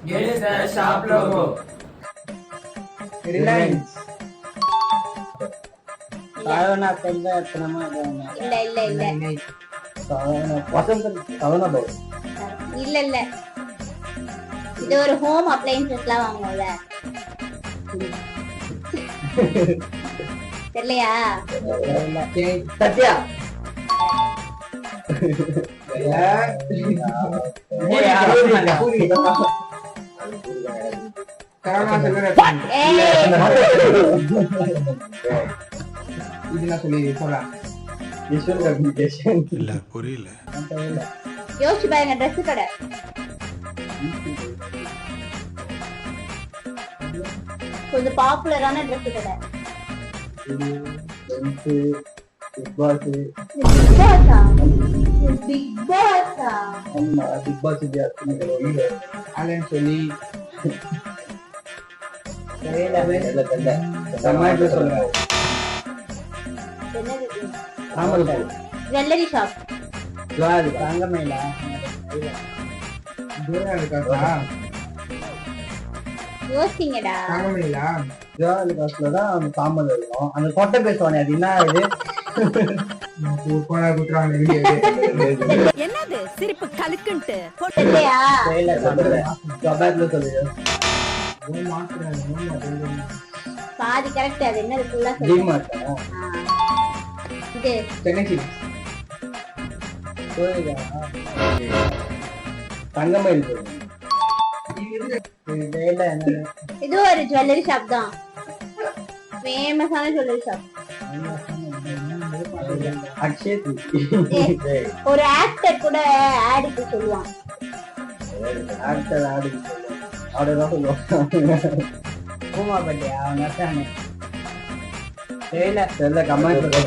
Guess the shop logo. Reliance. சாவனா கொண்ட எத்தனமா இல்ல இல்ல இல்ல சாவனா வசந்தன் சாவனா போ இல்ல இல்ல இது ஒரு ஹோம் அப்ளையன்சஸ்லாம் வாங்குவோம்ல தெரியலையா சத்யா கரோனா இதெல்லாம் சொல்லி சொல்றேன் விஷுவல் கம்யூனிகேஷன் இல்ல புரியல யோசிச்சு பாருங்க ட்ரெஸ் கடை கொஞ்சம் பாப்புலரான ட்ரெஸ் கடை பிக் பாஸ் பிக் பாஸா பிக் பாஸா ஆமா பிக் பாஸ் அலன் சொல்லி தமிழ்ல சொல்லுங்க என்னது ஆமல் ஜுவல்லரி ஷாப் ஜுவாது தங்கமேல தூரம் இருக்காக்கா யோசிங்கடா தாங்கமையிலா ஜுவாது காசுல தான் அந்த சாம்பல் இருக்கும் அந்த கொட்டை பேசுவானே அது என்ன இது போனா குத்துறாங்க வீடியோ என்னது சிரிப்பு கலுக்குன்ட்டு இல்லையா ஜபாத்ல சொல்லுங்க பாதி கரெக்ட் அது என்ன ஃபுல்லா டிமார்ட் இது சென்னை சிட்டி தங்கமயில் இது ஒரு ஜுவல்லரி ஷாப் தான் ஃபேமஸான ஜுவல்லரி ஷாப் அக்ஷய் ஒரு ஆக்டர் கூட ஆடுக்கு சொல்லுவான் ஆக்டர் ஆடு அவதான் சொல்லுவாங்க பூமா பட்டியா அவங்க அத்தானே தெரியல கமெண்ட்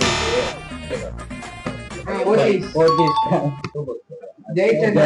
ஓடிஸ் ஓகே ஜெயிச்சது